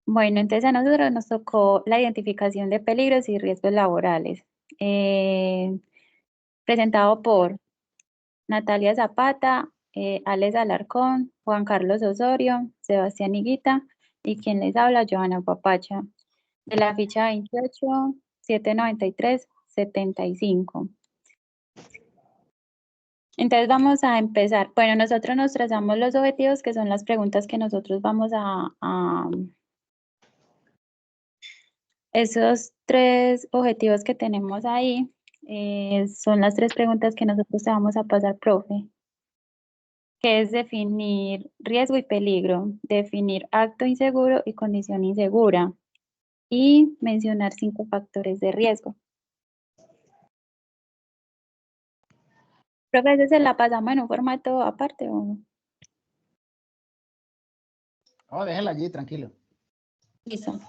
Bueno, entonces a nosotros nos tocó la identificación de peligros y riesgos laborales, presentado por Natalia Zapata, Alex Alarcón, Juan Carlos Osorio, Sebastián Higuita y quien les habla, Johanna Papacha, de la ficha 28, 793, 75. Entonces vamos a empezar. Bueno, nosotros nos trazamos los objetivos, que son las preguntas que nosotros vamos a esos 3 objetivos que tenemos ahí, son las 3 preguntas que nosotros te vamos a pasar, profe, que es definir riesgo y peligro, definir acto inseguro y condición insegura, y mencionar 5 factores de riesgo. Profe, ¿ese se la pasamos en un formato aparte o no? No, déjenla allí, tranquilo. Listo.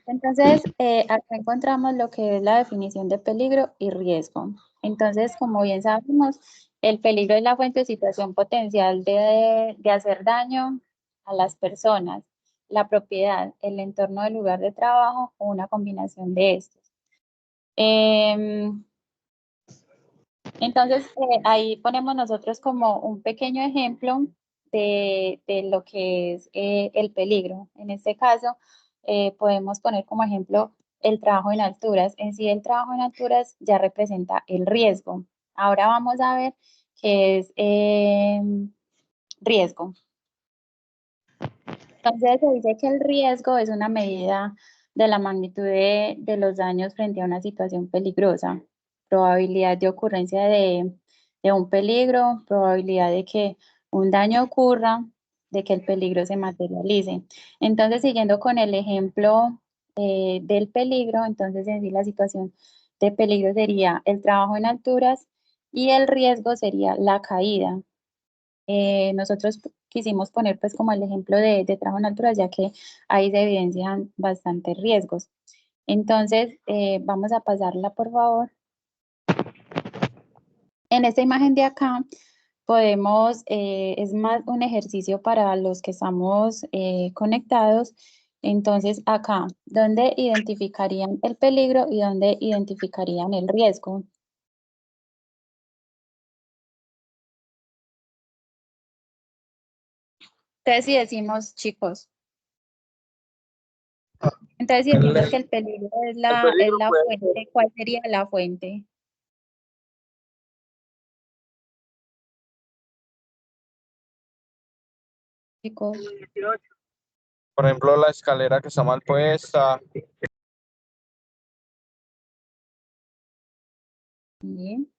Entonces, acá encontramos lo que es la definición de peligro y riesgo. Entonces, como bien sabemos, el peligro es la fuente de situación potencial de hacer daño a las personas, la propiedad, el entorno del lugar de trabajo o una combinación de estos. Entonces, ahí ponemos nosotros como un pequeño ejemplo de lo que es el peligro. En este caso, podemos poner como ejemplo el trabajo en alturas. En sí, el trabajo en alturas ya representa el riesgo. Ahora vamos a ver qué es riesgo. Entonces, se dice que el riesgo es una medida de la magnitud de los daños frente a una situación peligrosa, probabilidad de ocurrencia de un peligro, probabilidad de que un daño ocurra, de que el peligro se materialice. Entonces, siguiendo con el ejemplo del peligro, entonces en sí la situación de peligro sería el trabajo en alturas y el riesgo sería la caída. Nosotros quisimos poner pues como el ejemplo de trabajo en alturas, ya que ahí se evidencian bastantes riesgos. Entonces, vamos a pasarla, por favor. En esta imagen de acá podemos, es más un ejercicio para los que estamos conectados. Entonces, acá, ¿dónde identificarían el peligro y dónde identificarían el riesgo? Entonces, si decimos, chicos, entonces si decimos que el peligro es la fuente, ¿cuál sería la fuente? Chicos. Por ejemplo, la escalera que está mal puesta, Sí.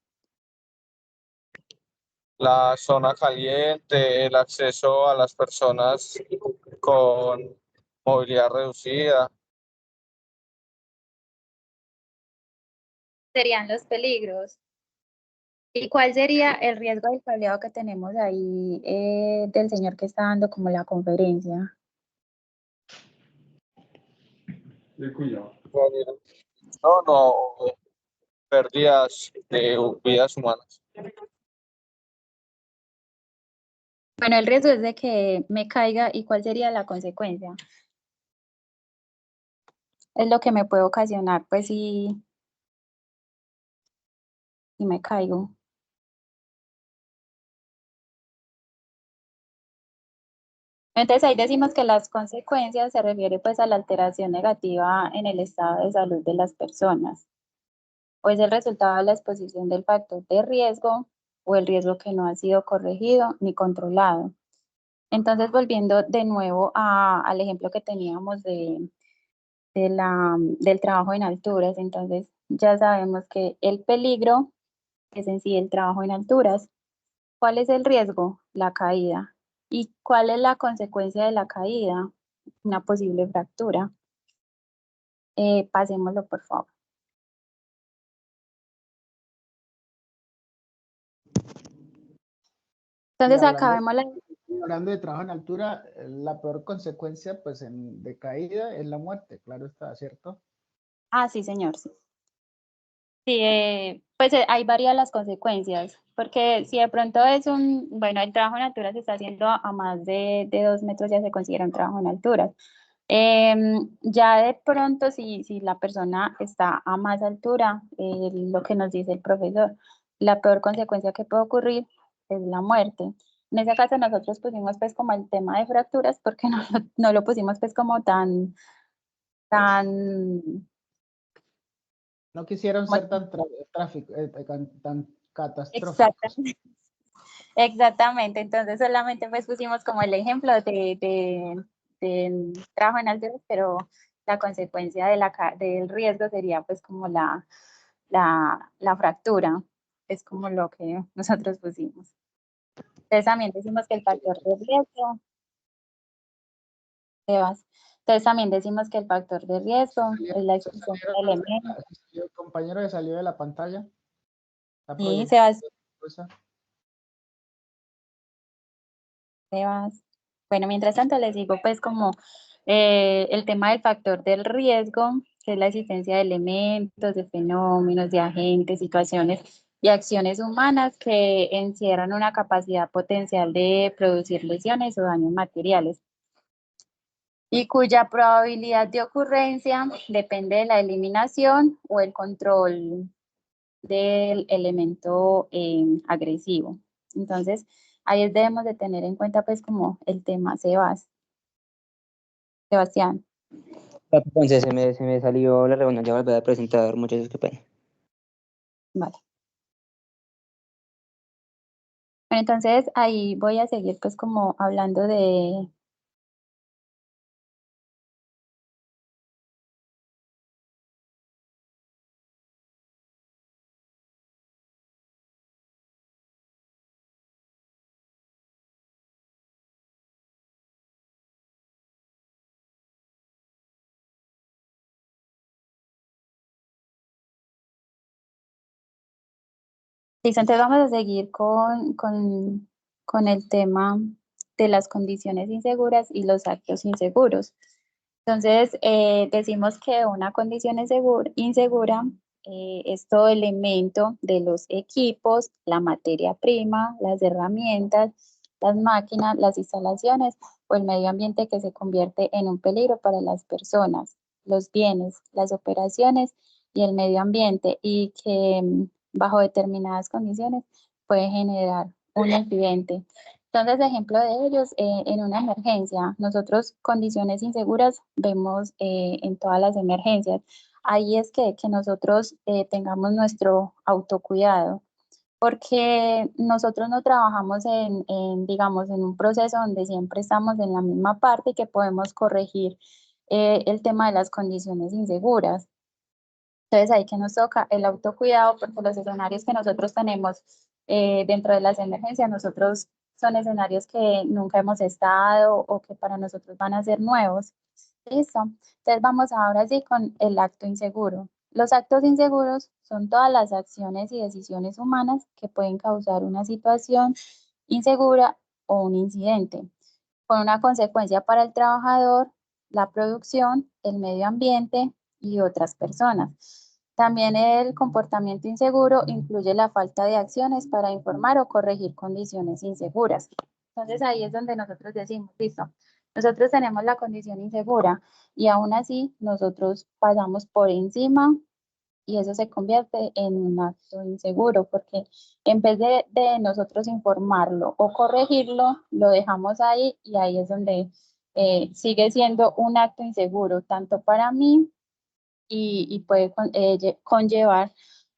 la zona caliente, el acceso a las personas con movilidad reducida. Serían los peligros. ¿Y cuál sería el riesgo del cableado que tenemos ahí del señor que está dando como la conferencia? No, no, pérdidas de vidas humanas. Bueno, el riesgo es de que me caiga, ¿y cuál sería la consecuencia? Es lo que me puede ocasionar, pues, si me caigo. Entonces ahí decimos que las consecuencias se refiere pues a la alteración negativa en el estado de salud de las personas, o es el resultado de la exposición del factor de riesgo o el riesgo que no ha sido corregido ni controlado. Entonces, volviendo de nuevo al ejemplo que teníamos del trabajo en alturas, entonces ya sabemos que el peligro es en sí el trabajo en alturas. ¿Cuál es el riesgo? La caída. ¿Y cuál es la consecuencia de la caída? Una posible fractura. Pasémoslo, por favor. Entonces, acabemos la... Hablando de trabajo en altura, la peor consecuencia pues de caída es la muerte, claro está, ¿cierto? Ah, sí, señor, sí. Sí, pues hay varias las consecuencias, porque si de pronto es bueno, el trabajo en altura se está haciendo a más de 2 metros, ya se considera un trabajo en altura. Ya de pronto, si la persona está a más altura, lo que nos dice el profesor, la peor consecuencia que puede ocurrir es la muerte. En ese caso nosotros pusimos pues como el tema de fracturas, porque no lo pusimos pues como tan No quisieron como ser tan catastróficos. exactamente. Exactamente, entonces solamente pues pusimos como el ejemplo del trabajo en alturas, pero la consecuencia del riesgo sería pues como la fractura, es como lo que nosotros pusimos. Entonces también decimos que el factor de riesgo, Sebas, entonces también decimos que el factor de riesgo es la existencia de elementos. El compañero que salió de la pantalla, la Sí, proyección. Sebas. Bueno, mientras tanto les digo pues como el tema del factor del riesgo, que es la existencia de elementos, de fenómenos, de agentes, situaciones y acciones humanas que encierran una capacidad potencial de producir lesiones o daños materiales y cuya probabilidad de ocurrencia depende de la eliminación o el control del elemento agresivo. Entonces, ahí debemos de tener en cuenta pues como el tema Sebastián. Entonces se me salió la reunión, ya volver a presentar, muchachos, qué pena. Vale. Bueno, entonces ahí voy a seguir pues como hablando de... Listo, entonces vamos a seguir con el tema de las condiciones inseguras y los actos inseguros. Entonces, decimos que una condición insegura es todo elemento de los equipos, la materia prima, las herramientas, las máquinas, las instalaciones o el medio ambiente que se convierte en un peligro para las personas, los bienes, las operaciones y el medio ambiente y que bajo determinadas condiciones puede generar un incidente. Entonces, ejemplo de ellos, en una emergencia, nosotros condiciones inseguras vemos en todas las emergencias. Ahí es que nosotros tengamos nuestro autocuidado, porque nosotros no trabajamos digamos, en un proceso donde siempre estamos en la misma parte y que podemos corregir el tema de las condiciones inseguras. Entonces ahí que nos toca el autocuidado, porque los escenarios que nosotros tenemos dentro de las emergencias, nosotros son escenarios que nunca hemos estado o que para nosotros van a ser nuevos. Listo. Entonces vamos ahora sí con el acto inseguro. Los actos inseguros son todas las acciones y decisiones humanas que pueden causar una situación insegura o un incidente, con una consecuencia para el trabajador, la producción, el medio ambiente y otras personas. También el comportamiento inseguro incluye la falta de acciones para informar o corregir condiciones inseguras. Entonces ahí es donde nosotros decimos, listo, nosotros tenemos la condición insegura y aún así nosotros pasamos por encima y eso se convierte en un acto inseguro porque en vez de nosotros informarlo o corregirlo, lo dejamos ahí y ahí es donde sigue siendo un acto inseguro, tanto para mí y puede conllevar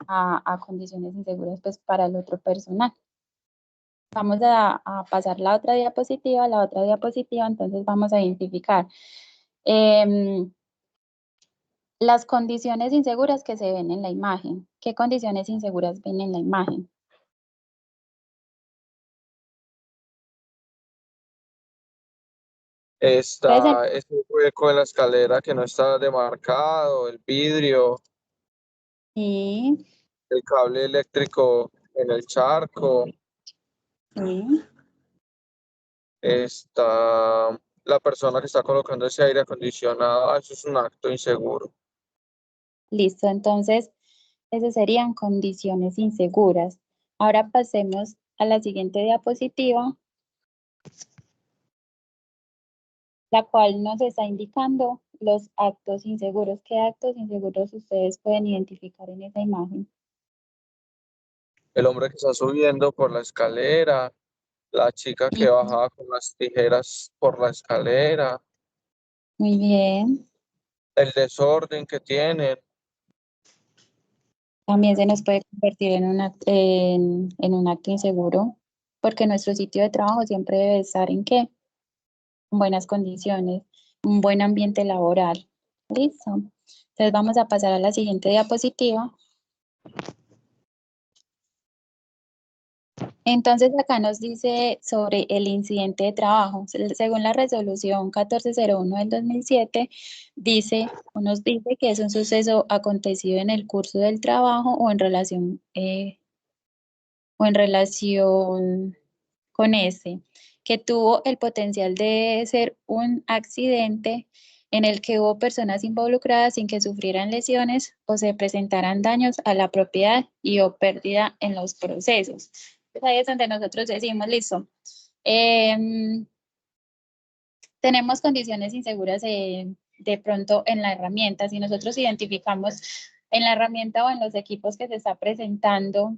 a condiciones inseguras pues, para el otro personal. Vamos a pasar la otra diapositiva, entonces vamos a identificar las condiciones inseguras que se ven en la imagen. ¿Qué condiciones inseguras ven en la imagen? Puede ser, Está ese hueco en la escalera que no está demarcado, el vidrio, sí, el cable eléctrico en el charco, sí. está la persona que está colocando ese aire acondicionado, eso es un acto inseguro. Listo, entonces Esas serían condiciones inseguras. Ahora pasemos a la siguiente diapositiva, la cual nos está indicando los actos inseguros. ¿Qué actos inseguros ustedes pueden identificar en esa imagen? El hombre que está subiendo por la escalera, la chica que bajaba con las tijeras por la escalera, Muy bien. el desorden que tienen. También se nos puede convertir en en un acto inseguro, porque nuestro sitio de trabajo siempre debe estar en ¿qué? En buenas condiciones, un buen ambiente laboral. Listo. Entonces vamos a pasar a la siguiente diapositiva. Entonces acá nos dice sobre el incidente de trabajo. Según la resolución 1401 del 2007, nos dice que es un suceso acontecido en el curso del trabajo o en relación con ese, que tuvo el potencial de ser un accidente en el que hubo personas involucradas sin que sufrieran lesiones o se presentaran daños a la propiedad y o pérdida en los procesos. Pues ahí es donde nosotros decimos, listo, tenemos condiciones inseguras de pronto en la herramienta. Si nosotros identificamos en la herramienta o en los equipos que se está presentando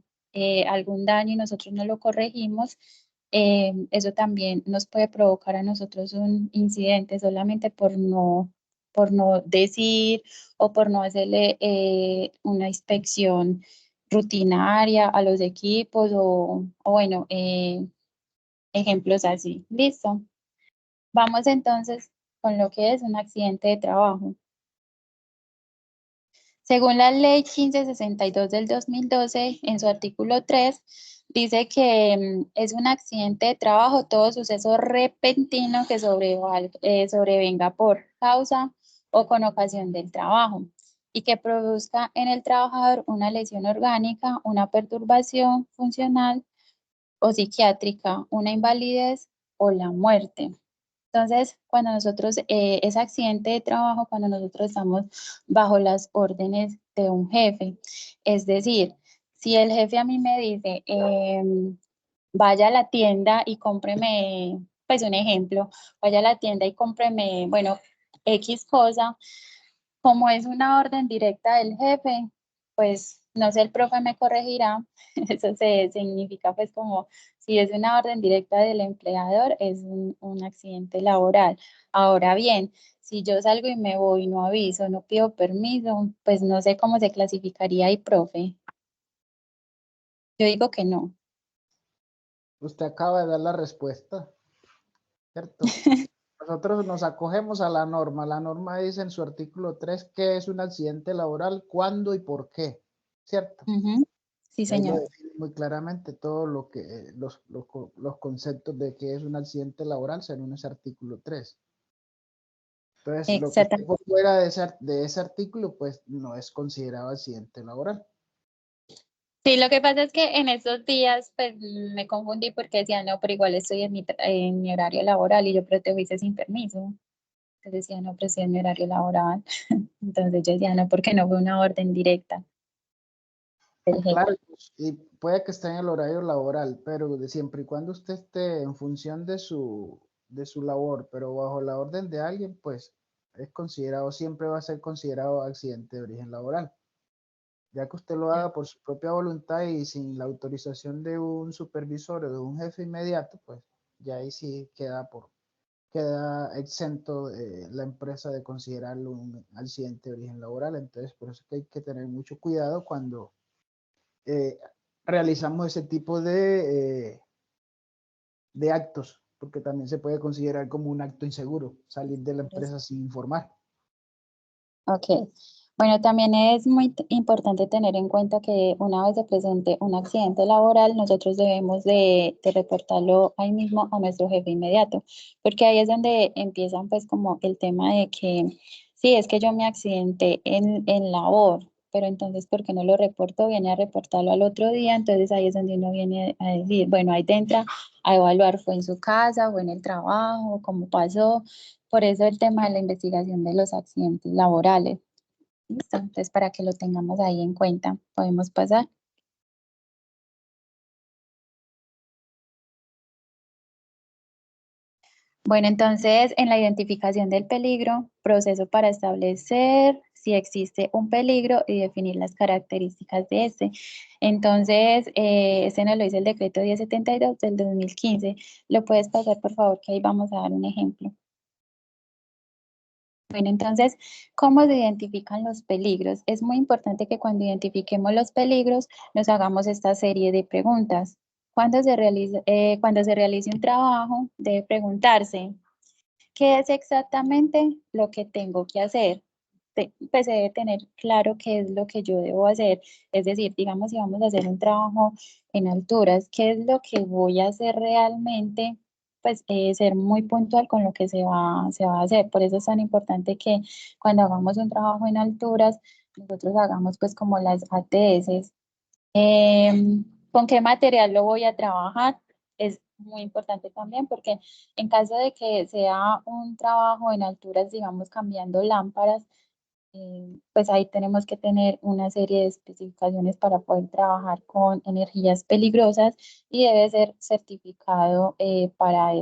algún daño y nosotros no lo corregimos, eso también nos puede provocar a nosotros un incidente solamente por no decir o por no hacerle una inspección rutinaria a los equipos o bueno, ejemplos así. ¿Listo? Vamos entonces con lo que es un accidente de trabajo. Según la Ley 1562 del 2012, en su artículo 3, dice que es un accidente de trabajo todo suceso repentino que sobrevenga por causa o con ocasión del trabajo y que produzca en el trabajador una lesión orgánica, una perturbación funcional o psiquiátrica, una invalidez o la muerte. Entonces, cuando nosotros, ese accidente de trabajo, cuando nosotros estamos bajo las órdenes de un jefe, es decir, si el jefe a mí me dice, vaya a la tienda y cómpreme, pues un ejemplo, vaya a la tienda y cómpreme, bueno, X cosa, como es una orden directa del jefe, pues no sé, el profe me corregirá, eso significa pues como si es una orden directa del empleador, es un accidente laboral. Ahora bien, si yo salgo y me voy, no aviso, no pido permiso, pues no sé cómo se clasificaría ahí, profe. Yo digo que no. Usted acaba de dar la respuesta, ¿cierto? Nosotros nos acogemos a la norma. La norma dice en su artículo 3 qué es un accidente laboral, cuándo y por qué, ¿cierto? Sí, Ahí lo señor. define muy claramente todo lo que los conceptos de qué es un accidente laboral según ese artículo 3. Entonces, lo que esté Exactamente. por fuera de ese artículo, pues no es considerado accidente laboral. Sí, lo que pasa es que en estos días pues me confundí porque decía, no, pero igual estoy en mi horario laboral y yo, pero te fuiste sin permiso. Entonces decía, no, pero estoy en mi horario laboral. Entonces yo decía, no, porque no fue una orden directa del Claro, jefe. y puede que esté en el horario laboral, pero de siempre y cuando usted esté en función de su labor, pero bajo la orden de alguien, pues es considerado, siempre va a ser considerado accidente de origen laboral. Ya que usted lo haga por su propia voluntad y sin la autorización de un supervisor o de un jefe inmediato, pues ya ahí sí queda exento la empresa de considerarlo un accidente de origen laboral. Entonces, por eso es que hay que tener mucho cuidado cuando eh, realizamos ese tipo de actos, porque también se puede considerar como un acto inseguro, salir de la empresa sin informar. Ok. Bueno, también es muy importante tener en cuenta que una vez se presente un accidente laboral, nosotros debemos de reportarlo ahí mismo a nuestro jefe inmediato, porque ahí es donde empiezan pues como el tema de que sí, es que yo me accidenté en labor, pero entonces, ¿por qué no lo reporto? Viene a reportarlo al otro día, entonces ahí es donde uno viene a decir, bueno, ahí entra a evaluar, fue en su casa, fue en el trabajo, cómo pasó. Por eso el tema de la investigación de los accidentes laborales. Listo, entonces para que lo tengamos ahí en cuenta, podemos pasar. Bueno, entonces en la identificación del peligro, proceso para establecer si existe un peligro y definir las características de este. Entonces, este nos lo dice el decreto 1072 del 2015. ¿Lo puedes pasar, por favor? Que ahí vamos a dar un ejemplo. Bueno, entonces, ¿cómo se identifican los peligros? Es muy importante que cuando identifiquemos los peligros nos hagamos esta serie de preguntas. Cuando cuando se realice un trabajo, debe preguntarse, ¿qué es exactamente lo que tengo que hacer? Pues se debe tener claro qué es lo que yo debo hacer. Es decir, digamos, si vamos a hacer un trabajo en alturas, ¿qué es lo que voy a hacer realmente? Pues ser muy puntual con lo que se va a hacer. Por eso es tan importante que cuando hagamos un trabajo en alturas, nosotros hagamos pues como las ATS. ¿Con qué material lo voy a trabajar? Es muy importante también porque en caso de que sea un trabajo en alturas, digamos, cambiando lámparas, pues ahí tenemos que tener una serie de especificaciones para poder trabajar con energías peligrosas y debe ser certificado para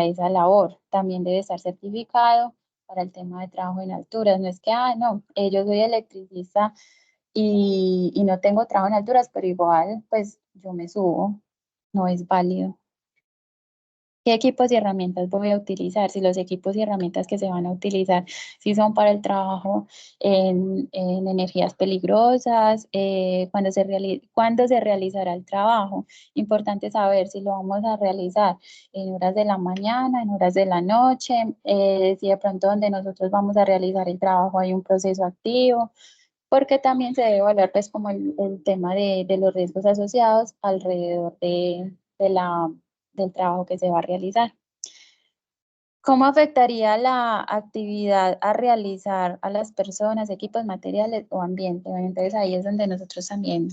esa labor. También debe estar certificado para el tema de trabajo en alturas. No es que, no, yo soy electricista y no tengo trabajo en alturas, pero igual, pues yo me subo, no es válido. ¿Qué equipos y herramientas voy a utilizar? Si los equipos y herramientas que se van a utilizar, si son para el trabajo en energías peligrosas, cuándo se realizará el trabajo. Importante saber si lo vamos a realizar en horas de la mañana, en horas de la noche, si de pronto donde nosotros vamos a realizar el trabajo hay un proceso activo, porque también se debe evaluar pues como el tema de los riesgos asociados alrededor del trabajo que se va a realizar. ¿Cómo afectaría la actividad a realizar a las personas, equipos, materiales o ambiente? Bueno, entonces ahí es donde nosotros también,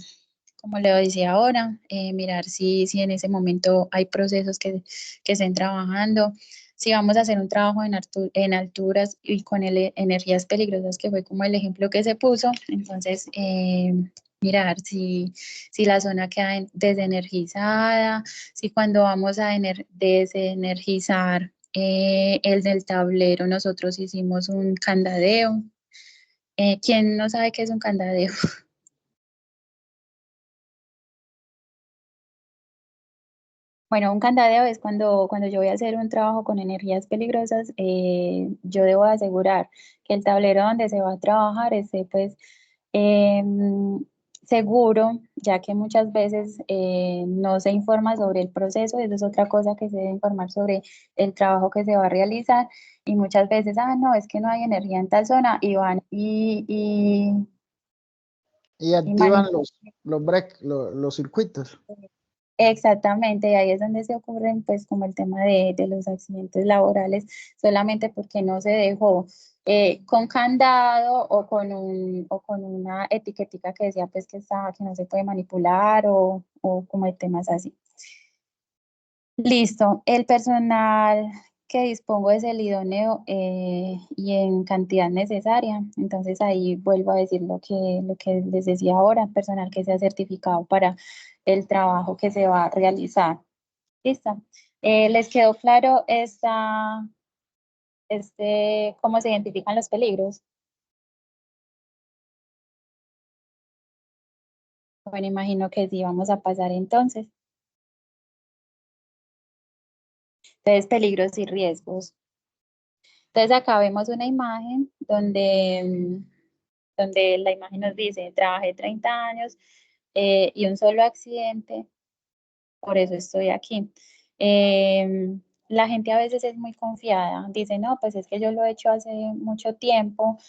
como le decía ahora, mirar si en ese momento hay procesos que estén trabajando. Si vamos a hacer un trabajo en alturas y con energías peligrosas, que fue como el ejemplo que se puso, entonces mirar si la zona queda desenergizada, si cuando vamos a desenergizar el del tablero nosotros hicimos un candadeo. ¿Quién no sabe qué es un candadeo? Bueno, un candadeo es cuando yo voy a hacer un trabajo con energías peligrosas, yo debo asegurar que el tablero donde se va a trabajar esté pues seguro, ya que muchas veces no se informa sobre el proceso, eso es otra cosa que se debe informar sobre el trabajo que se va a realizar y muchas veces, no, es que no hay energía en tal zona y van Y y activan manipulan. los circuitos. Exactamente, y ahí es donde se ocurren pues como el tema de los accidentes laborales, solamente porque no se dejó con candado o con una etiquetica que decía pues que no se puede manipular o como de temas así. Listo, el personal que dispongo es el idóneo y en cantidad necesaria. Entonces ahí vuelvo a decir lo que les decía ahora, personal que sea certificado para el trabajo que se va a realizar. Listo. ¿Les quedó claro cómo se identifican los peligros? Bueno, imagino que sí, vamos a pasar entonces. Entonces, peligros y riesgos. Entonces acá vemos una imagen donde la imagen nos dice, trabajé 30 años y un solo accidente, por eso estoy aquí. La gente a veces es muy confiada, dice, no, pues es que yo lo he hecho hace mucho tiempo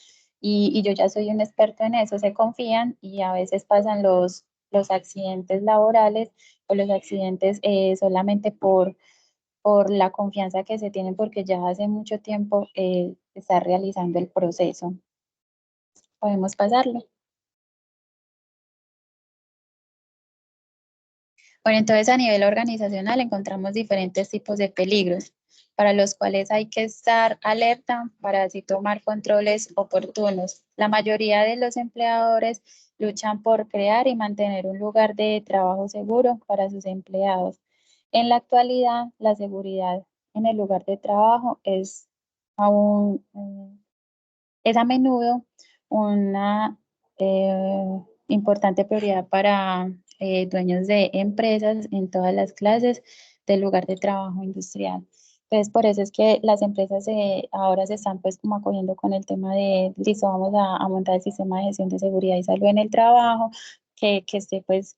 y yo ya soy un experto en eso, se confían y a veces pasan los accidentes laborales o los accidentes solamente por la confianza que se tienen porque ya hace mucho tiempo está realizando el proceso. Podemos pasarlo. Bueno, entonces a nivel organizacional encontramos diferentes tipos de peligros. para los cuales hay que estar alerta para así tomar controles oportunos. La mayoría de los empleadores luchan por crear y mantener un lugar de trabajo seguro para sus empleados. En la actualidad, la seguridad en el lugar de trabajo es a menudo una importante prioridad para dueños de empresas en todas las clases del lugar de trabajo industrial. Entonces, por eso es que las empresas ahora se están pues como acogiendo con el tema de, listo, vamos a montar el sistema de gestión de seguridad y salud en el trabajo, que esté pues,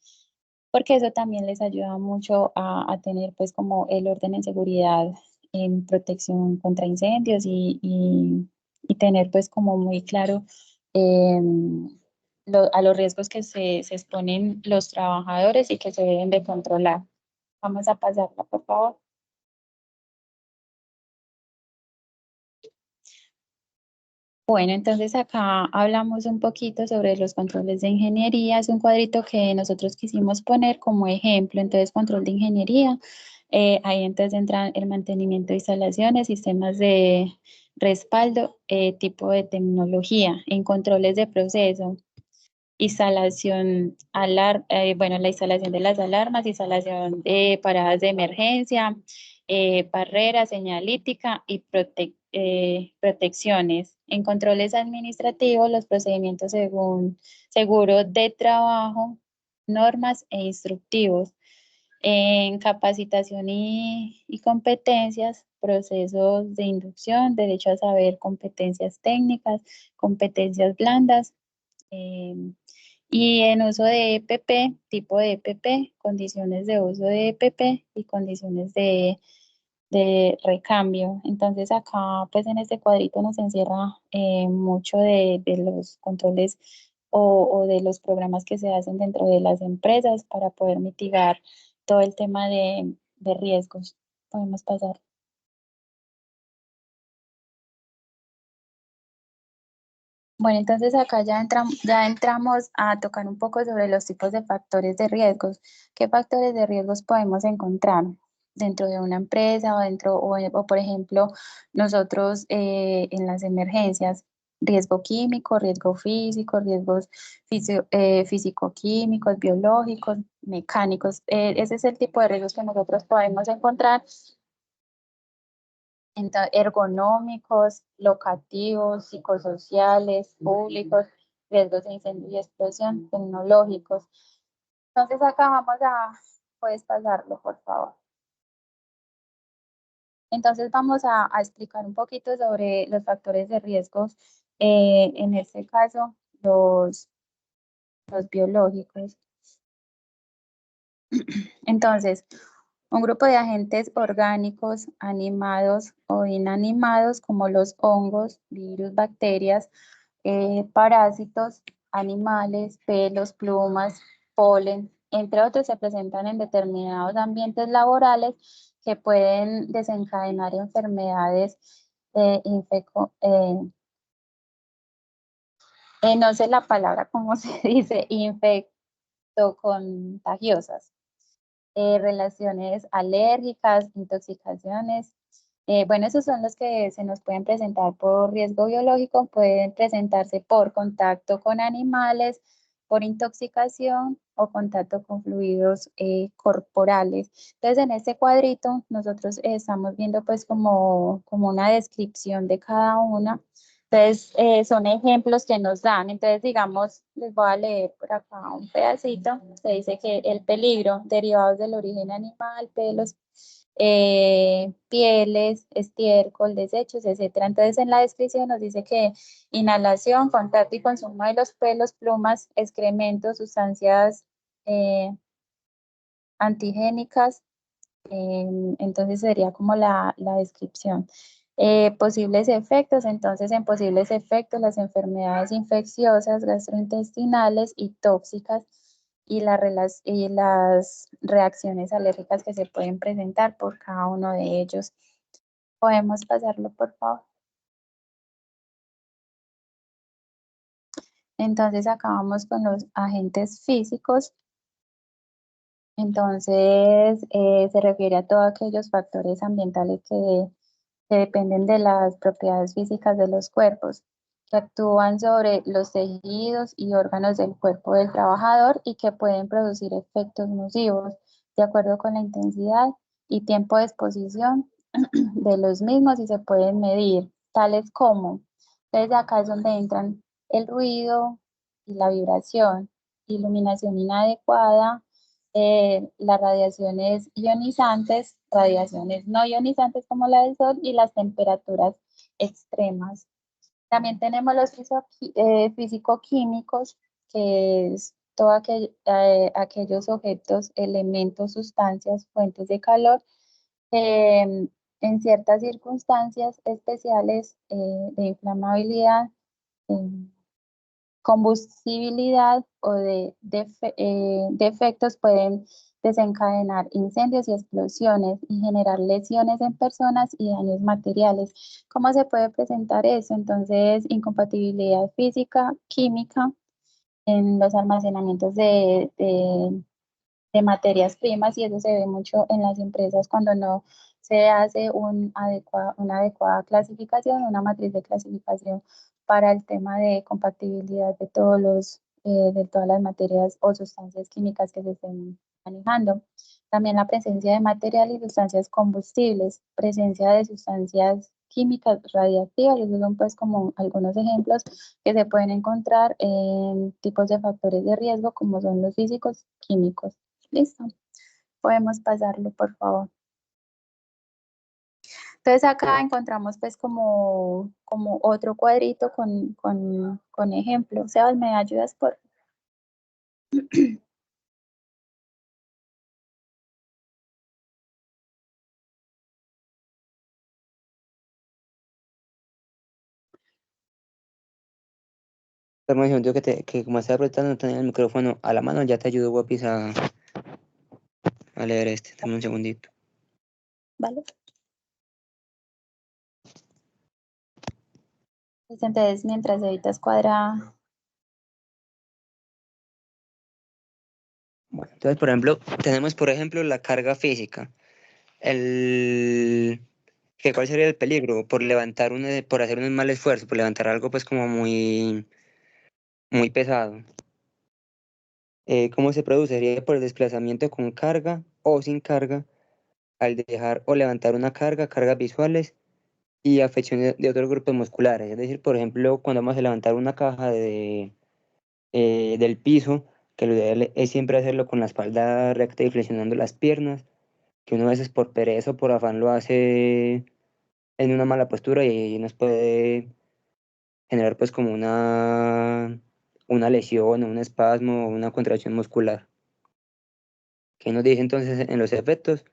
porque eso también les ayuda mucho a tener pues como el orden en seguridad, en protección contra incendios y tener pues como muy claro a los riesgos que se exponen los trabajadores y que se deben de controlar. Vamos a pasarla, por favor. Bueno, entonces acá hablamos un poquito sobre los controles de ingeniería. Es un cuadrito que nosotros quisimos poner como ejemplo. Entonces, control de ingeniería. Ahí entonces entran el mantenimiento de instalaciones, sistemas de respaldo, tipo de tecnología, en controles de proceso, instalación, bueno, la instalación de las alarmas, instalación de paradas de emergencia, barrera señalítica y protecciones. En controles administrativos, los procedimientos según seguro de trabajo, normas e instructivos. En capacitación y competencias, procesos de inducción, derecho a saber, competencias técnicas, competencias blandas. Y en uso de EPP, tipo de EPP, condiciones de uso de EPP y condiciones de recambio. Entonces acá pues en este cuadrito nos encierra mucho de los controles o de los programas que se hacen dentro de las empresas para poder mitigar todo el tema de riesgos. Podemos pasar. Bueno, entonces acá ya entramos a tocar un poco sobre los tipos de factores de riesgos. ¿Qué factores de riesgos podemos encontrar dentro de una empresa o por ejemplo, nosotros en las emergencias? Riesgo químico, riesgo físico, riesgos físico-químicos, biológicos, mecánicos. Ese es el tipo de riesgos que nosotros podemos encontrar ergonómicos, locativos, psicosociales, públicos, riesgos de incendio y explosión, tecnológicos. Entonces acá puedes pasarlo, por favor. Entonces vamos a explicar un poquito sobre los factores de riesgos, en este caso los biológicos. Entonces, un grupo de agentes orgánicos, animados o inanimados, como los hongos, virus, bacterias, parásitos, animales, pelos, plumas, polen, entre otros, se presentan en determinados ambientes laborales que pueden desencadenar enfermedades no sé la palabra, ¿cómo se dice? Infectocontagiosas. Relaciones alérgicas, intoxicaciones. Bueno, esos son los que se nos pueden presentar por riesgo biológico, pueden presentarse por contacto con animales, por intoxicación o contacto con fluidos corporales. Entonces, en este cuadrito nosotros estamos viendo pues como una descripción de cada una. Entonces, son ejemplos que nos dan. Entonces, digamos, les voy a leer por acá un pedacito. Se dice que el peligro derivados del origen animal, pelos, pieles, estiércol, desechos, etcétera. Entonces, en la descripción nos dice que inhalación, contacto y consumo de los pelos, plumas, excrementos, sustancias antigénicas. Entonces, sería como la descripción. Posibles efectos, entonces en posibles efectos las enfermedades infecciosas, gastrointestinales y tóxicas y las reacciones alérgicas que se pueden presentar por cada uno de ellos. ¿Podemos pasarlo, por favor? Entonces acabamos con los agentes físicos. Entonces se refiere a todos aquellos factores ambientales que que dependen de las propiedades físicas de los cuerpos, que actúan sobre los tejidos y órganos del cuerpo del trabajador y que pueden producir efectos nocivos de acuerdo con la intensidad y tiempo de exposición de los mismos y se pueden medir, tales como, desde acá es donde entran el ruido y la vibración, iluminación inadecuada, las radiaciones ionizantes, radiaciones no ionizantes como la del sol y las temperaturas extremas. También tenemos los físico-químicos, que es todos aquellos objetos, elementos, sustancias, fuentes de calor, que en ciertas circunstancias especiales de inflamabilidad, combustibilidad o de defectos pueden desencadenar incendios y explosiones y generar lesiones en personas y daños materiales. ¿Cómo se puede presentar eso? Entonces, incompatibilidad física, química en los almacenamientos de materias primas y eso se ve mucho en las empresas cuando no se hace una adecuada clasificación, una matriz de clasificación para el tema de compatibilidad de de todas las materias o sustancias químicas que se estén manejando. También la presencia de materiales y sustancias combustibles, presencia de sustancias químicas radiactivas, esos son pues como algunos ejemplos que se pueden encontrar en tipos de factores de riesgo como son los físicos químicos. Listo. Podemos pasarlo, por favor. Entonces acá encontramos pues como otro cuadrito con ejemplo. Sebas, ¿me ayudas por? Información, digo que como estaba apretando, no tenía el micrófono a la mano, ya te ayudo, Guapis, a leer este. Dame un segundito. Vale. Pues entonces, mientras editas cuadra. Bueno, entonces, por ejemplo, tenemos, por ejemplo, la carga física. El... ¿Cuál sería el peligro? Por levantar por hacer un mal esfuerzo, por levantar algo pues como muy pesado. ¿Cómo se produce? Sería por el desplazamiento con carga o sin carga, al dejar o levantar una carga, cargas visuales y afecciones de otros grupos musculares. Es decir, por ejemplo, cuando vamos a levantar una caja del piso, que lo ideal es siempre hacerlo con la espalda recta y flexionando las piernas, que uno a veces por pereza o por afán lo hace en una mala postura y nos puede generar pues como una lesión, un espasmo, una contracción muscular. ¿Qué nos dice entonces en los efectos?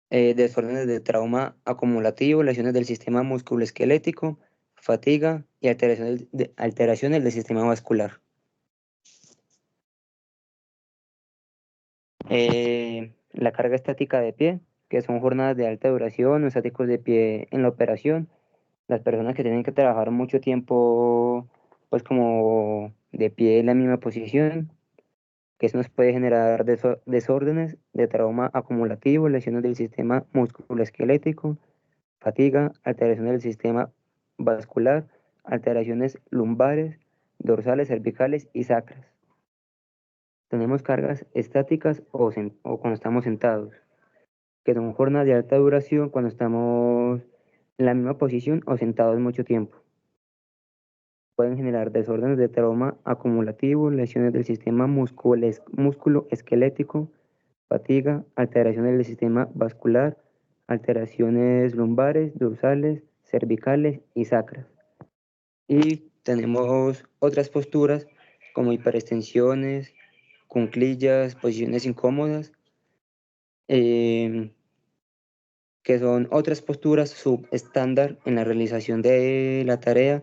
Desórdenes de trauma acumulativo, lesiones del sistema musculoesquelético, fatiga y alteraciones del sistema vascular. La carga estática de pie, que son jornadas de alta duración o estáticos de pie en la operación. Las personas que tienen que trabajar mucho tiempo, pues como de pie en la misma posición, que eso nos puede generar desórdenes de trauma acumulativo, lesiones del sistema musculoesquelético, fatiga, alteración del sistema vascular, alteraciones lumbares, dorsales, cervicales y sacras. Tenemos cargas estáticas o cuando estamos sentados, que son jornadas de alta duración cuando estamos en la misma posición o sentados mucho tiempo. Pueden generar desórdenes de trauma acumulativo, lesiones del sistema musculoesquelético, fatiga, alteraciones del sistema vascular, alteraciones lumbares, dorsales, cervicales y sacras. Y tenemos otras posturas como hiperextensiones, cuclillas, posiciones incómodas, que son otras posturas subestándar en la realización de la tarea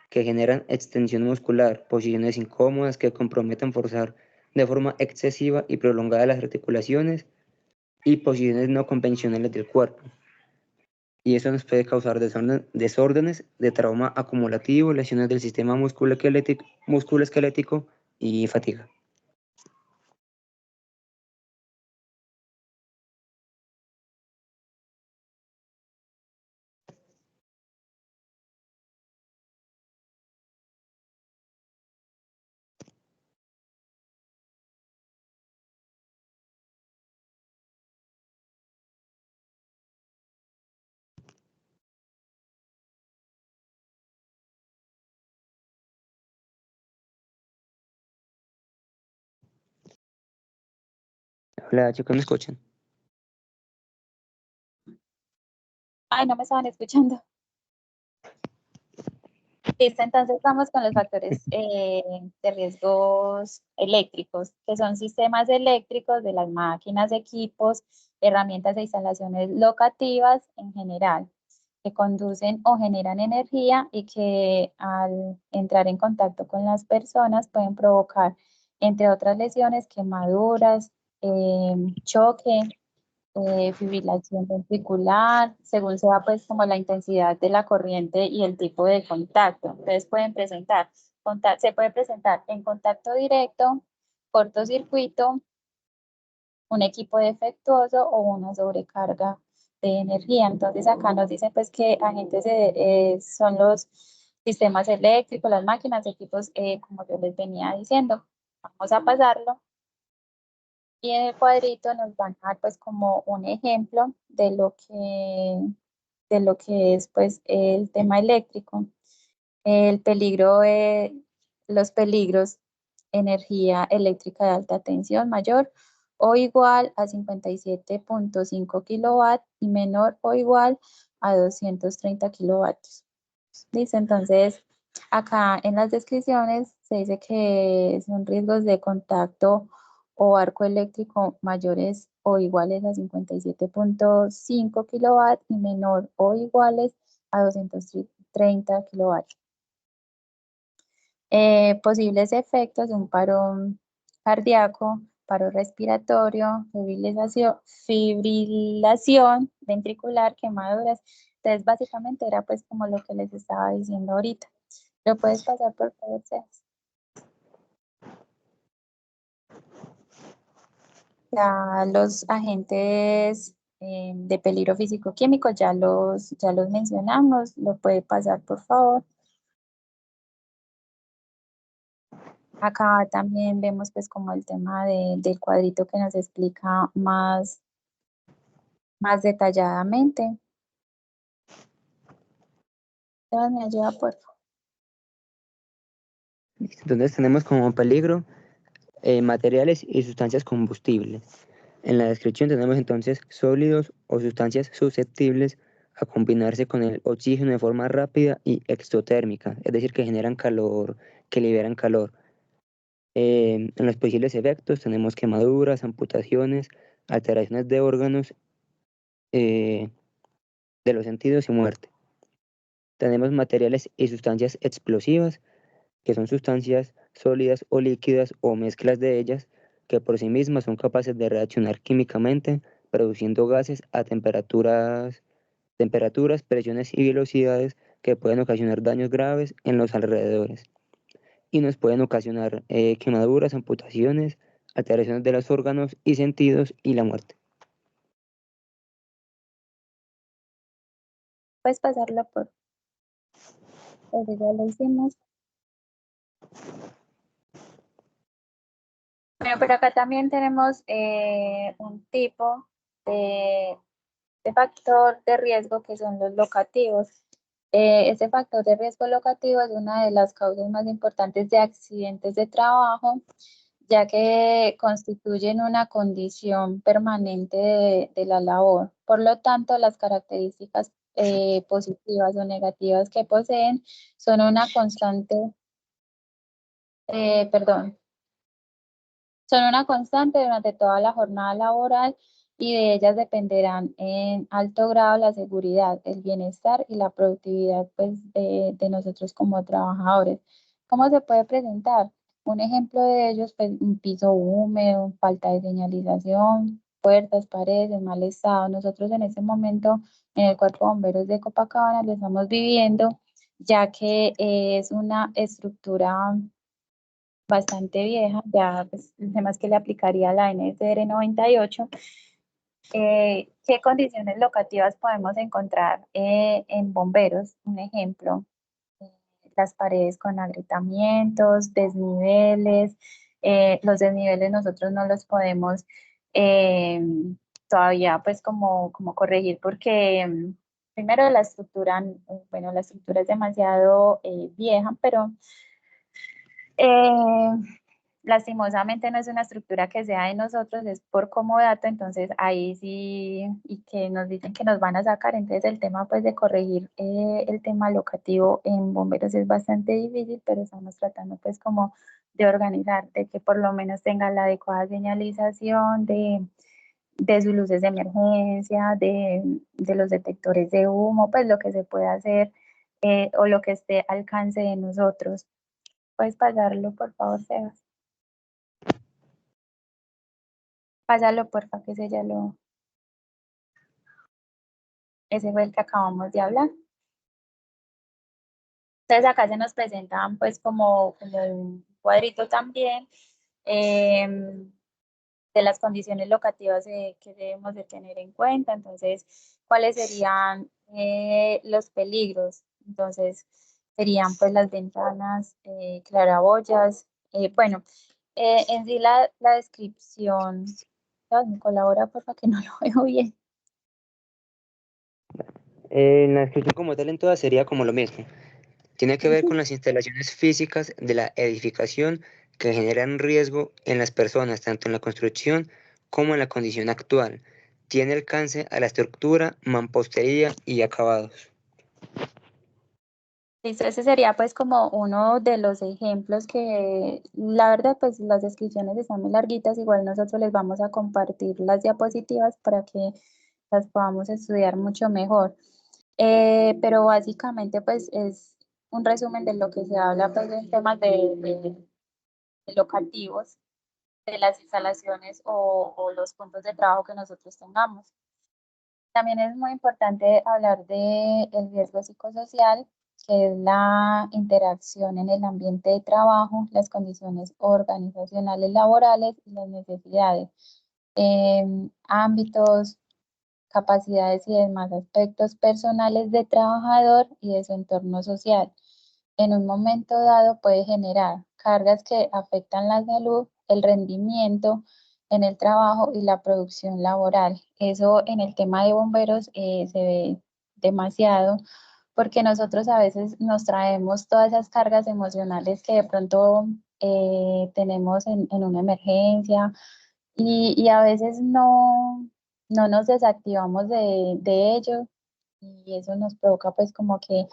que generan extensión muscular, posiciones incómodas que comprometen forzar de forma excesiva y prolongada las articulaciones y posiciones no convencionales del cuerpo. Y eso nos puede causar desórdenes de trauma acumulativo, lesiones del sistema musculoesquelético y fatiga. Hola, chicos, ¿me escuchan? Ay, no me estaban escuchando. Listo, entonces vamos con los factores de riesgos eléctricos, que son sistemas eléctricos de las máquinas, equipos, herramientas e instalaciones locativas en general, que conducen o generan energía y que al entrar en contacto con las personas pueden provocar, entre otras lesiones, quemaduras, choque, fibrilación ventricular, según sea pues como la intensidad de la corriente y el tipo de contacto. Entonces pueden presentar, se puede presentar en contacto directo, cortocircuito, un equipo defectuoso o una sobrecarga de energía. Entonces acá nos dicen pues que agentes son los sistemas eléctricos, las máquinas, equipos, como yo les venía diciendo. Vamos a pasarlo. Y en el cuadrito nos van a dar pues como un ejemplo de lo que es pues el tema eléctrico. El peligro, los peligros, energía eléctrica de alta tensión mayor o igual a 57.5 kilowatt y menor o igual a 230 kilovatios. Dice entonces, acá en las descripciones se dice que son riesgos de contacto o arco eléctrico mayores o iguales a 57.5 kilowatt y menor o iguales a 230 kilowatt. Posibles efectos de un paro cardíaco, paro respiratorio, fibrilación ventricular, quemaduras. Entonces, básicamente era pues como lo que les estaba diciendo ahorita. ¿Lo puedes pasar por favor, Sebas? Ya los agentes de peligro físico-químico ya los mencionamos. ¿Lo puede pasar por favor? Acá también vemos pues como el tema del cuadrito que nos explica más detalladamente. Me ayuda por favor. Entonces tenemos como peligro materiales y sustancias combustibles. En la descripción tenemos entonces sólidos o sustancias susceptibles a combinarse con el oxígeno de forma rápida y exotérmica, es decir, que generan calor, que liberan calor. En los posibles efectos tenemos quemaduras, amputaciones, alteraciones de órganos, de los sentidos y muerte. Tenemos materiales y sustancias explosivas, que son sustancias sólidas o líquidas o mezclas de ellas que por sí mismas son capaces de reaccionar químicamente, produciendo gases a temperaturas, presiones y velocidades que pueden ocasionar daños graves en los alrededores y nos pueden ocasionar quemaduras, amputaciones, alteraciones de los órganos y sentidos y la muerte. Puedes pasarlo por. Eso ya lo hicimos. Bueno, pero acá también tenemos un tipo de factor de riesgo que son los locativos. Ese factor de riesgo locativo es una de las causas más importantes de accidentes de trabajo, ya que constituyen una condición permanente de la labor. Por lo tanto, las características positivas o negativas que poseen son una constante, perdón, son una constante durante toda la jornada laboral y de ellas dependerán en alto grado la seguridad, el bienestar y la productividad pues, de nosotros como trabajadores. ¿Cómo se puede presentar? Un ejemplo de ellos, pues un piso húmedo, falta de señalización, puertas, paredes en mal estado. Nosotros en este momento en el Cuerpo de Bomberos de Copacabana lo estamos viviendo, ya que es una estructura bastante vieja, ya pues, además que le aplicaría la NSR 98. ¿Qué condiciones locativas podemos encontrar en bomberos? Un ejemplo, eh, las paredes con agrietamientos, desniveles. Los desniveles nosotros no los podemos eh, todavía pues como corregir porque primero la estructura, bueno, la estructura es demasiado vieja, pero lastimosamente no es una estructura que sea de nosotros, es por comodato, entonces ahí sí, y que nos dicen que nos van a sacar, entonces el tema pues de corregir el tema locativo en bomberos es bastante difícil, pero estamos tratando pues como de organizar, de que por lo menos tenga la adecuada señalización, de sus luces de emergencia, de los detectores de humo, pues lo que se pueda hacer o lo que esté al alcance de nosotros. ¿Puedes pasarlo, por favor, Sebas? Pásalo, porfa, que ese ya lo... Ese fue el que acabamos de hablar. Entonces acá se nos presentan pues como un cuadrito también de las condiciones locativas que debemos de tener en cuenta. Entonces, ¿cuáles serían los peligros? Entonces, serían pues las ventanas, claraboyas. Bueno, en sí la descripción, ¿sabes? Me colabora, porfa, que no lo veo bien. En la descripción como tal en todas sería como lo mismo. Tiene que ver con las instalaciones físicas de la edificación que generan riesgo en las personas, tanto en la construcción como en la condición actual. Tiene alcance a la estructura, mampostería y acabados. Listo, ese sería pues como uno de los ejemplos que la verdad pues las descripciones están muy larguitas, igual nosotros les vamos a compartir las diapositivas para que las podamos estudiar mucho mejor. Pero básicamente pues es un resumen de lo que se habla pues en temas de locativos, de las instalaciones o los puntos de trabajo que nosotros tengamos. También es muy importante hablar de el riesgo psicosocial, que es la interacción en el ambiente de trabajo, las condiciones organizacionales laborales y las necesidades, ámbitos, capacidades y demás aspectos personales de trabajador y de su entorno social. En un momento dado puede generar cargas que afectan la salud, el rendimiento en el trabajo y la producción laboral. Eso en el tema de bomberos se ve demasiado porque nosotros a veces nos traemos todas esas cargas emocionales que de pronto tenemos en una emergencia y a veces no nos desactivamos de ello y eso nos provoca pues como que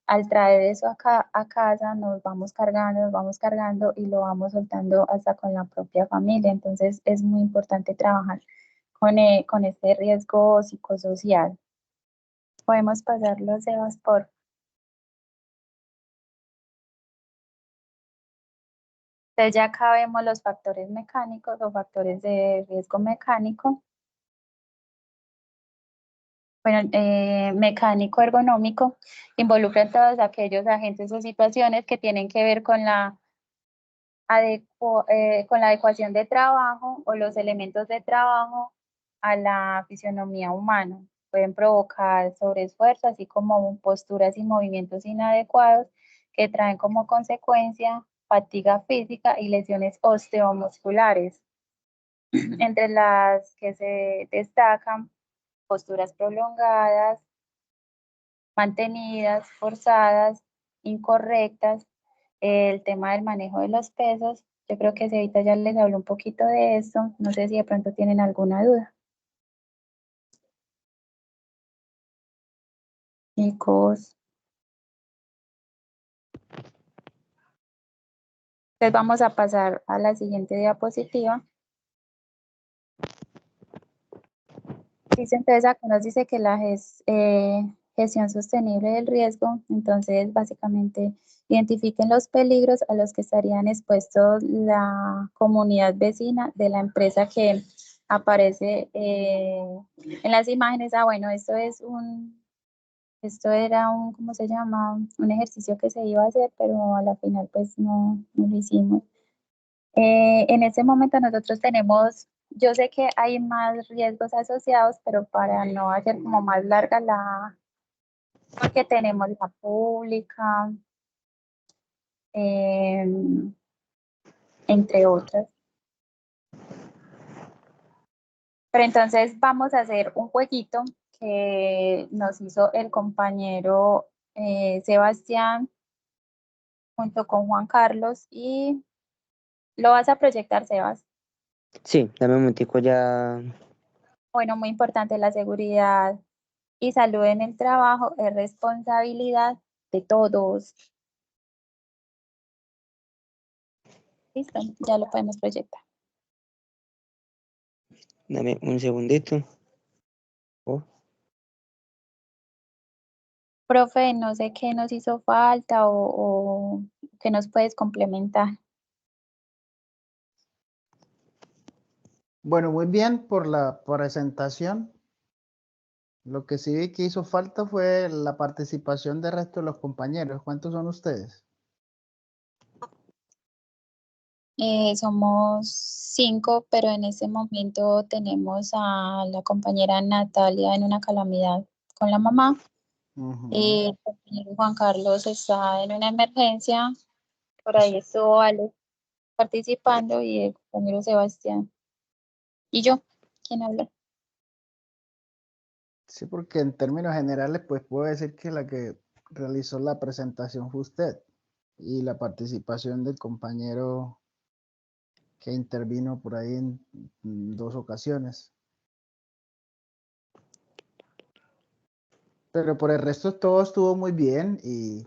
al traer eso acá a casa nos vamos cargando y lo vamos soltando hasta con la propia familia. Entonces es muy importante trabajar con este riesgo psicosocial. Podemos pasarlo, Sebas, por... Entonces ya acá vemos los factores mecánicos o factores de riesgo mecánico. Bueno, mecánico ergonómico involucra todos aquellos agentes o situaciones que tienen que ver con con la adecuación de trabajo o los elementos de trabajo a la fisionomía humana. Pueden provocar sobreesfuerzo, así como posturas y movimientos inadecuados que traen como consecuencia fatiga física y lesiones osteomusculares, entre las que se destacan posturas prolongadas, mantenidas, forzadas, incorrectas, el tema del manejo de los pesos. Yo creo que si ahorita ya les hablo un poquito de esto, no sé si de pronto tienen alguna duda. Chicos. Entonces vamos a pasar a la siguiente diapositiva. Dice entonces acá nos dice que la gestión sostenible del riesgo, entonces básicamente identifiquen los peligros a los que estarían expuestos la comunidad vecina de la empresa que aparece en las imágenes. Ah, bueno, esto era un, ¿cómo se llama? Un ejercicio que se iba a hacer, pero a la final pues no lo hicimos. En este momento nosotros tenemos, yo sé que hay más riesgos asociados, pero para no hacer como más larga porque tenemos la pública, entre otras. Pero entonces vamos a hacer un jueguito que nos hizo el compañero Sebastián junto con Juan Carlos y ¿Lo vas a proyectar, Sebas? Sí, dame un momentico ya. Bueno, muy importante, la seguridad y salud en el trabajo es responsabilidad de todos. Listo, ya lo podemos proyectar. Dame un segundito. Oh, Profe, no sé qué nos hizo falta o qué nos puedes complementar. Bueno, muy bien por la presentación. Lo que sí vi que hizo falta fue la participación del resto de los compañeros. ¿Cuántos son ustedes? Somos 5, pero en este momento tenemos a la compañera Natalia en una calamidad con la mamá. Ujú. El compañero Juan Carlos está en una emergencia. Por ahí estuvo Alex participando y el compañero Sebastián. ¿Y yo? ¿Quién habla? Sí, porque en términos generales, pues puedo decir que la que realizó la presentación fue usted y la participación del compañero que intervino por ahí en 2 ocasiones. Pero por el resto todo estuvo muy bien y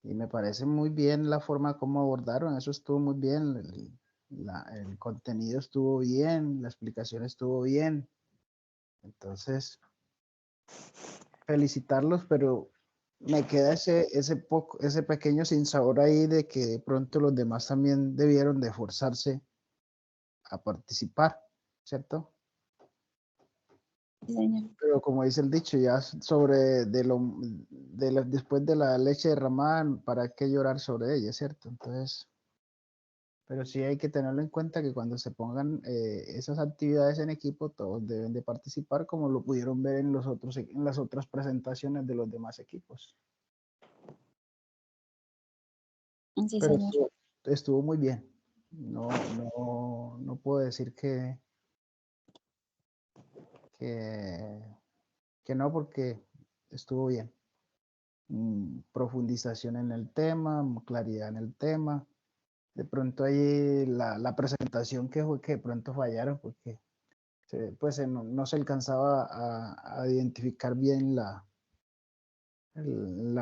me parece muy bien la forma como abordaron, eso estuvo muy bien, el contenido estuvo bien, la explicación estuvo bien. Entonces, felicitarlos, pero me queda ese pequeño sinsabor ahí de que de pronto los demás también debieron de esforzarse a participar, ¿cierto? Sí, señor. Pero como dice el dicho, ya sobre después de la leche derramada, ¿para qué llorar sobre ella, cierto? Entonces, pero sí hay que tenerlo en cuenta que cuando se pongan esas actividades en equipo, todos deben de participar, como lo pudieron ver en en las otras presentaciones de los demás equipos. Sí, Pero señor. estuvo muy bien. No puedo decir que, que no, porque estuvo bien. Profundización en el tema, claridad en el tema. De pronto ahí la presentación que fue que de pronto fallaron porque no se alcanzaba a identificar bien la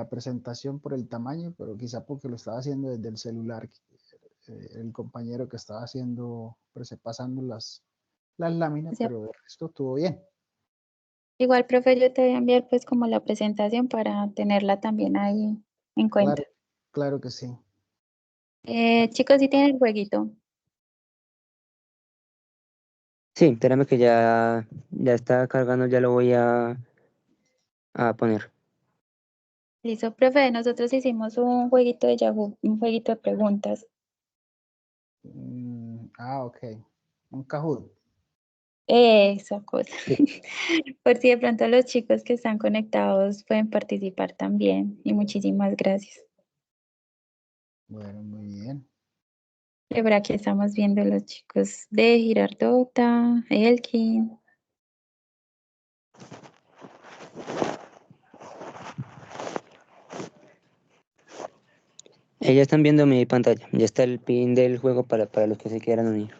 presentación por el tamaño, pero quizá porque lo estaba haciendo desde el celular, el compañero que estaba haciendo, pasando las láminas, Sí. pero el resto estuvo bien. Igual, profe, yo te voy a enviar pues como la presentación para tenerla también ahí en cuenta. Claro, claro que sí. Chicos, ¿sí tienen el jueguito? sí, espérame que ya está cargando, ya lo voy a poner. Listo, profe, nosotros hicimos un jueguito de Yahoo, un jueguito de preguntas. Ok. Un Kahoot. Esa cosa. Sí. Por si de pronto los chicos que están conectados pueden participar también. Y muchísimas gracias. Bueno, muy bien. Y por aquí estamos viendo los chicos de Girardota, Elkin. Ya están viendo mi pantalla. Ya está el pin del juego para los que se quieran unir.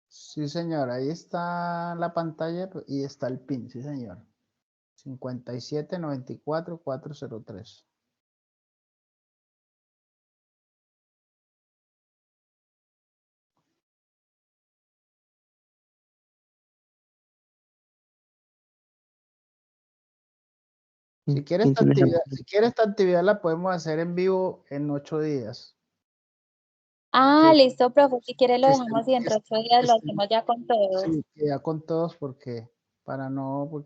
Sí, señor. Ahí está la pantalla y está el PIN. Sí, señor. 5794-403. Si quiere ¿Quién tiene la- si quiere esta actividad la podemos hacer en vivo en 8 días. Ah, Que, listo, profe. Si quiere lo que dejamos y dentro de 8 días lo hacemos ya con todos. sí, que ya con todos porque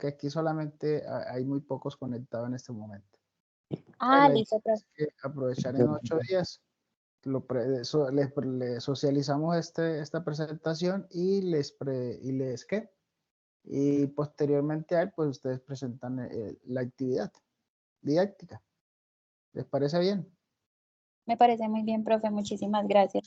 aquí solamente hay muy pocos conectados en este momento. Entonces, Ah, la idea listo, profe. es que aprovechar en 8 días, les socializamos esta presentación ¿qué? Y posteriormente a él, pues ustedes presentan la actividad didáctica. ¿Les parece bien? Me parece muy bien, profe. Muchísimas gracias.